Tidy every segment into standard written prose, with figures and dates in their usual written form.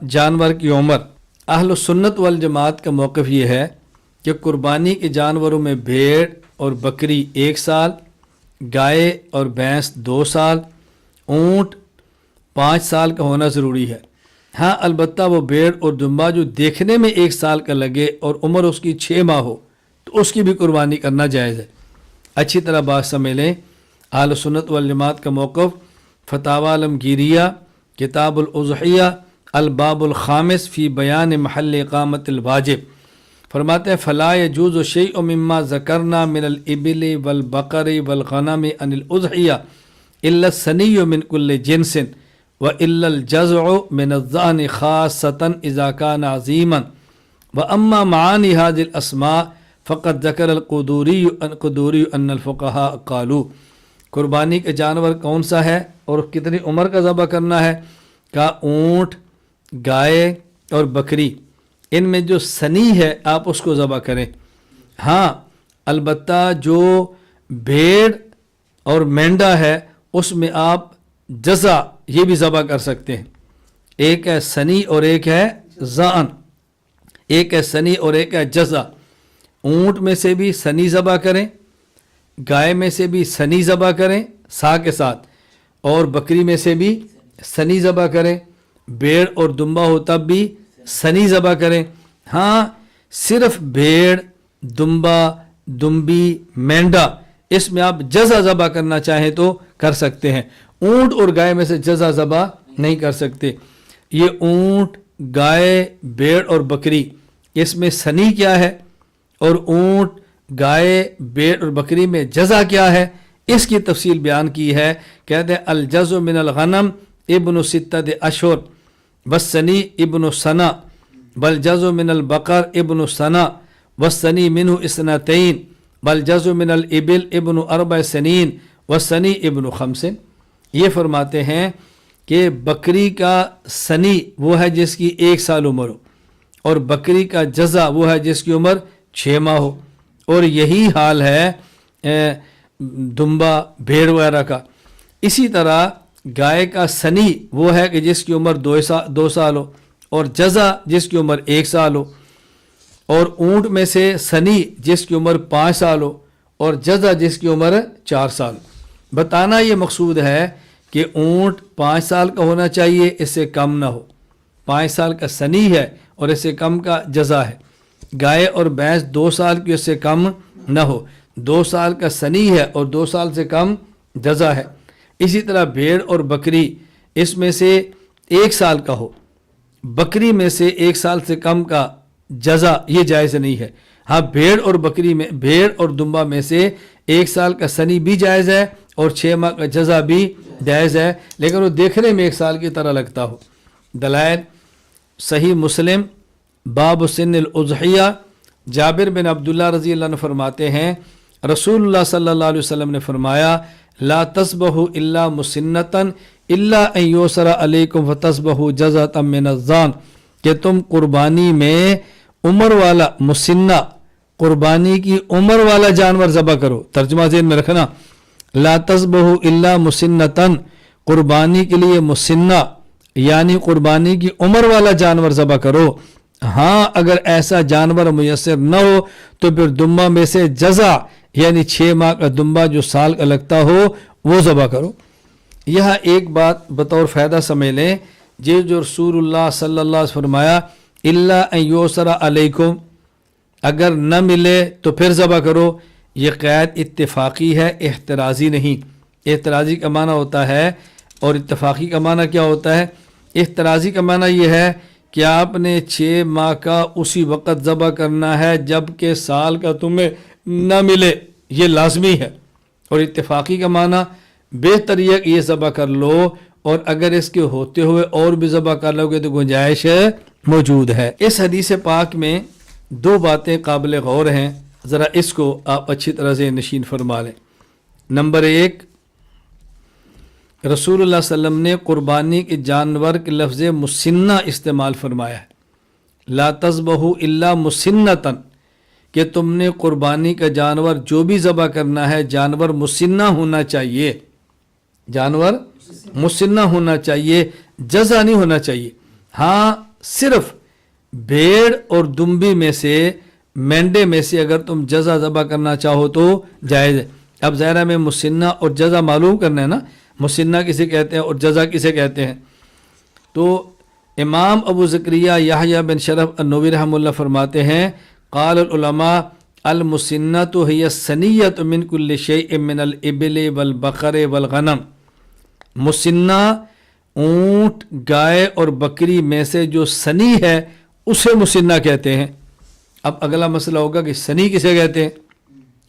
जानवर की उम्र। अहल सुन्नत वल जमात का मौक़िफ़ ये है कि कुर्बानी के जानवरों में भेड़ और बकरी 1 साल, गाय और भैंस 2 साल, ऊँट 5 साल का होना ज़रूरी है। हाँ, अलबत्ता वो भेड़ और दुम्बा जो देखने में 1 साल का लगे और उम्र उसकी 6 माह हो तो उसकी भी कुर्बानी करना जायज़ है। अच्छी तरह बात समझ लें। अहल सुन्नत वल जमात का मौक़िफ़ फतावा अलमगीरिया किताबुल उज़हिया अल-बाबुल खामिस फ़ी बयान महल इक़ामतिल वाजिब फरमाते हैं फ़ला यजूज़ु शैअ्उम मिम्मा ज़करना मिनल इबिली वल बकरी वल गनमी अनिल उज़हिया इल्ला सनिय्यु मिन कुल्लि जिन्सिन व इल्लल जज़अु मिनज़्ज़अनि ख़ास्सतन इज़ा काना अज़ीमन व अम्मा मानी हाज़िल अस्मा फ़क़द ज़करल क़ुदूरी अन्नल फ़ुक़हा क़ालू। कुर्बानी का जानवर कौन सा है और कितनी उम्र का ज़बह करना है? का ऊँट, गाय और बकरी, इनमें जो सनी है आप उसको ज़बह करें। हाँ, अलबत्ता जो भेड़ और मेंढा है उसमें आप जज़ा ये भी ज़बह कर सकते हैं। एक है सनी और एक है ज़ान, एक है सनी और एक है जज़ा। ऊँट में से भी सनी ज़बह करें, गाय में से भी सनी ज़बह करें सा के साथ, और बकरी में से भी सनी ज़बह करें। भेड़ और दुम्बा हो तब भी सनी ज़बह करें। हाँ, सिर्फ भेड़, दुम्बा, दुम्बी, मेंढा इसमें आप जज़ा ज़बह करना चाहें तो कर सकते हैं। ऊँट और गाय में से जज़ा ज़बह नहीं कर सकते। ये ऊँट, गाय, भेड़ और बकरी इसमें सनी क्या है और ऊँट, गाय, भेड़ और बकरी में जज़ा क्या है, इसकी तफसील बयान की है। कहते हैं अल जज़्उ मिनल गनम इब्नु सित्तत अशहुर वस्सनी इब्नु सना बल जज़्उ मिनल बकर इब्नु सना वस्सनी मिन्हु इसनतैन बल जज़्उ मिनल इबिल इब्नु अर्बअ सनीन वस्सनी इब्नु खमसिन। ये फरमाते हैं कि बकरी का सनी वो है जिसकी 1 साल उम्र हो और बकरी का जज़ा वो है जिसकी उम्र 6 माह हो, और यही हाल है दुम्बा, भेड़ वगैरह का। इसी तरह गाय का सनी वो है कि जिसकी उम्र 2 साल हो और जज़ा जिसकी उम्र 1 साल हो, और ऊँट में से सनी जिसकी उम्र 5 साल हो और जज़ा जिसकी उम्र 4 साल। बताना ये मकसूद है कि ऊँट 5 साल का होना चाहिए, इससे कम ना हो। 5 साल का सनी है और इससे कम का जज़ा है। गाय और भैंस 2 साल की, उससे कम न हो। 2 साल का सनी है और 2 साल से कम जज़ा है। इसी तरह भेड़ और बकरी इसमें से 1 साल का हो, बकरी में से 1 साल से कम का जज़ा ये जायज़ नहीं है। हाँ, भेड़ और बकरी में, भेड़ और दुम्बा में से 1 साल का सनी भी जायज़ है और 6 माह का जज़ा भी जायज़ है, लेकिन वो देखने में 1 साल की तरह लगता हो। दलाइल सही मुस्लिम बाब सिन्निल उज़हिया जाबिर बिन अब्दुल्ला रज़ी अल्लाह अन्हु फरमाते हैं रसूलुल्लाह सल्लल्लाहु अलैहि वसल्लम ने फरमाया ला तस्बहु इल्ला मुसिन्नतन इल्ला अन युसरा अलैकुम फतस्बहु जज़अतम मिनज़्ज़ान, कि तुम कुर्बानी में उम्र वाला मुसिन्ना, कुर्बानी की उम्र वाला जानवर ज़बह करो। तर्जुमा ज़हन में रखना, ला तस्बहु इल्ला मुसिन्नतन, कुर्बानी के लिए मुसिन्ना यानी कुर्बानी की उम्र वाला जानवर ज़बह करो। हाँ, अगर ऐसा जानवर मुयस्सर न हो तो फिर दुम्बा में से जज़ा यानी 6 माह का दुम्बा जो साल का लगता हो वो ज़बह करो। यह एक बात बतौर फ़ायदा समझ लें, जो रसूलुल्लाह सल्लल्लाहु अलैहि वसल्लम फरमाया इल्ला अन युसरा अलैकुम, अगर न मिले तो फिर ज़बह करो, ये क़ैद इत्तिफ़ाक़ी है, एहतराज़ी नहीं। एहतराज़ी का माना होता है और इत्तिफ़ाक़ी का माना क्या होता है? एहतराज़ी का माना ये है कि आपने 6 माह का उसी वक़्त ज़बह करना है जबकि साल का तुम्हें न मिले, ये लाजमी है। और इत्तिफ़ाक़ी का माना बेहतर ये ज़बह कर लो, और अगर इसके होते हुए और भी ज़बह कर लोगे तो गुंजाइश मौजूद है। इस हदीस पाक में 2 बातें काबिल गौर हैं, ज़रा इसको आप अच्छी तरह से नशीन फरमा लें। नंबर 1, रसूलुल्लाह सल्लल्लाहु अलैहि वसल्लम ने कुर्बानी के जानवर के लफ्ज़ मुसिन्ना इस्तेमाल फरमाया है। ला तज़बहु इल्ला मुसिन्नतन, कि तुमने कुर्बानी का जानवर जो भी ज़बह करना है जानवर मुसिन्ना होना चाहिए, जानवर मुसिन्ना होना चाहिए, जज़ा नहीं होना चाहिए। ہاں صرف بھیڑ اور دمبی میں سے مینڈے میں سے اگر تم جزا ذبح کرنا چاہو تو جائز ہے. اب ظاہر میں مسنہ اور جزا معلوم کرنا ہے نا, مسنہ کسے کہتے ہیں اور جزا کسے کہتے ہیں. تو امام ابو زکریا یحییٰ بن شرف النووی رحمہ اللہ فرماتے ہیں قال العلماء المسنۃ ہی السنیۃ من کل شیء من الابل والبقر والغنم. مسنہ اونٹ گائے اور بکری میں سے جو سنی ہے اسے مسنہ کہتے ہیں. اب اگلا مسئلہ ہوگا کہ سنی کسے کہتے ہیں,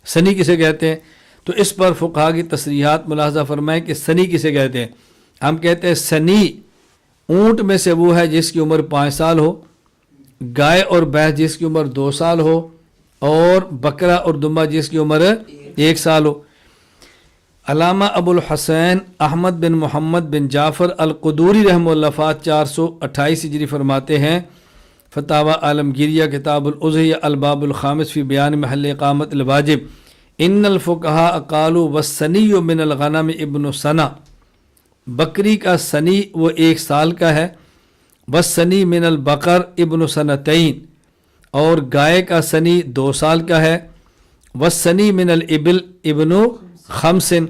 سنی کسے کہتے ہیں. تو اس پر فقہا کی تصریحات ملاحظہ فرمائیں کہ سنی کسے کہتے ہیں. ہم کہتے ہیں سنی اونٹ میں سے وہ ہے جس کی عمر 5 سال ہو, گائے اور بھینس جس کی عمر 2 سال ہو, اور بکرا اور دمبا جس کی عمر 1 سال ہو. علامہ ابو الحسین احمد بن محمد بن جعفر القدوری رحمہ اللہ وفات 428 ہجری فرماتے ہیں فتاوی عالمگیریہ کتاب الاضحیہ الباب الخامس فی بیان محل اقامت الواجب ان الفقہاء قالوا والسنی من الغنم ابن سنہ. بکری کا سنی وہ 1 سال کا ہے. والسنی من البقر ابن سنتین, اور گائے کا سنی 2 سال کا ہے. والسنی من الابل ابن 5,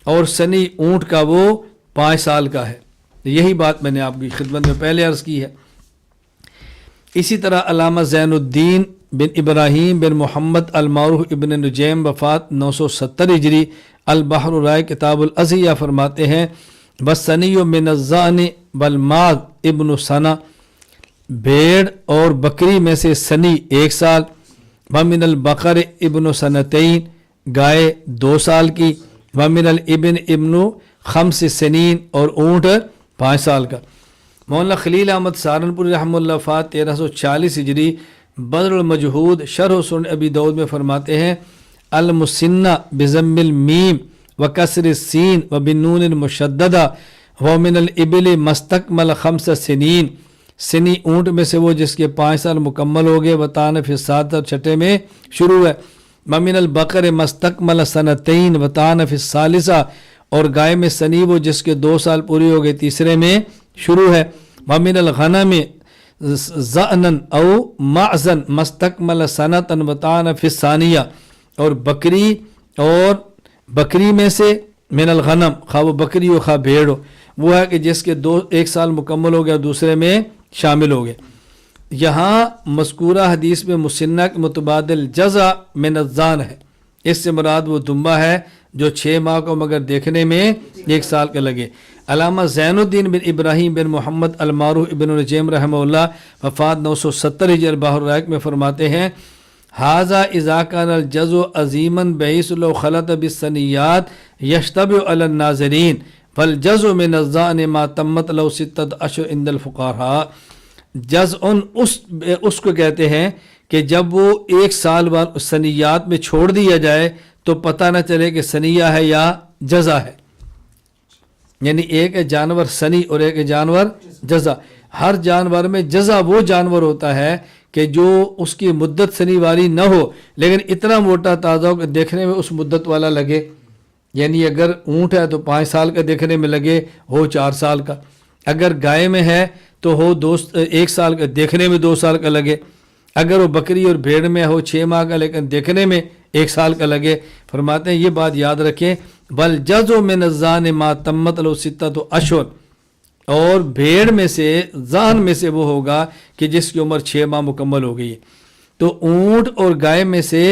اور سنی اونٹ کا وہ 5 سال کا ہے. یہی بات میں نے آپ کی خدمت میں پہلے عرض کی ہے. اسی طرح علامہ زین الدین بن ابراہیم بن محمد المعروف ابن نجیم وفات 970 ہجری البحر الرائے کتاب الاضحیہ فرماتے ہیں والسنی من الضأن والماعز ابن سنہ. بھیڑ اور بکری میں سے سنی 1 سال. ومن البقر ابن سنتین, گائے 2 سال کی. ومن الابن ابن 5 سنین, اور اونٹ 5 سال کا. مولانا خلیل احمد سہارنپوری رحمہ اللہ وفات 1340 ہجری بدر المجہود شرح سنن ابی داؤد میں فرماتے ہیں المسنہ بضم المیم وکسر السین وبالنون المشددہ ومن الابل مستکمل 5 سنین. سنی اونٹ میں سے وہ جس کے 5 سال مکمل ہو گئے. وطان فی السادسہ, اور چھٹے میں شروع ہے. ومن البقر مستکمل سنتین وطان فی الثالثہ, اور گائے میں سنی وہ جس کے 2 سال پوری ہو گئے, تیسرے میں شروع ہے. ومن الغنم ضأنا او معزا مستکمل سنتن وطان فی الثانیہ, اور بکری میں سے من الغنم, خواہ وہ بکری ہو خواہ بھیڑ ہو, وہ ہے کہ جس کے 1 سال مکمل ہو گیا دوسرے میں شامل ہو گئے. یہاں مذکورہ حدیث میں مسنہ کے متبادل جزا من الضأن ہے. اس سے مراد وہ دمبا ہے جو 6 ماہ کو مگر دیکھنے میں 1 سال کا لگے. علامہ زین الدین بن ابراہیم بن محمد المعروف ابن نجیم رحمہ اللہ وفات 970 ہجری البحر الرائق میں فرماتے ہیں ھذا اذا كان الجزء عظیما بحیث لو خلط بالسنیات یشتبه علی الناظرین فالجزء من الضأن ما تمت له 6 اشہر عند الفقهاء. جزء اس کو کہتے ہیں کہ جب وہ 1 سال بعد سنیات میں چھوڑ دیا جائے تو پتہ نہ چلے کہ سنیہ ہے یا جزا ہے. یعنی ایک ہے جانور سنی اور ایک ہے جانور جزا. ہر جانور میں جزا وہ جانور ہوتا ہے کہ جو اس کی مدت سنی والی نہ ہو لیکن اتنا موٹا تازہ ہو کہ دیکھنے میں اس مدت والا لگے. یعنی اگر اونٹ ہے تو 5 سال کا دیکھنے میں لگے, ہو 4 سال کا. اگر گائے میں ہے تو ہو 1 سال کا, دیکھنے میں 2 سال کا لگے. اگر وہ بکری اور بھیڑ میں ہو 6 ماہ کا لیکن دیکھنے میں 1 سال کا لگے. فرماتے ہیں یہ بات یاد رکھیں بل جزء من الضأن ما تمت له 6 اشہر, اور بھیڑ میں سے ضأن میں سے وہ ہوگا کہ جس کی عمر 6 ماہ مکمل ہو گئی ہے. تو اونٹ اور گائے میں سے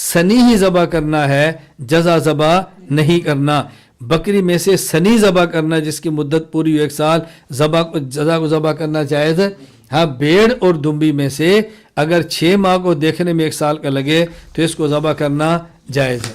سنی ہی ذبح کرنا ہے, جزا ذبح نہیں کرنا. بکری میں سے سنی ذبح کرنا جس کی مدت پوری 1 سال, جزا کو ذبح کرنا جائز ہے. ہاں بھیڑ اور دمبی میں سے اگر 6 ماہ کو دیکھنے میں 1 سال کا لگے تو اس کو ذبح کرنا جائز ہے.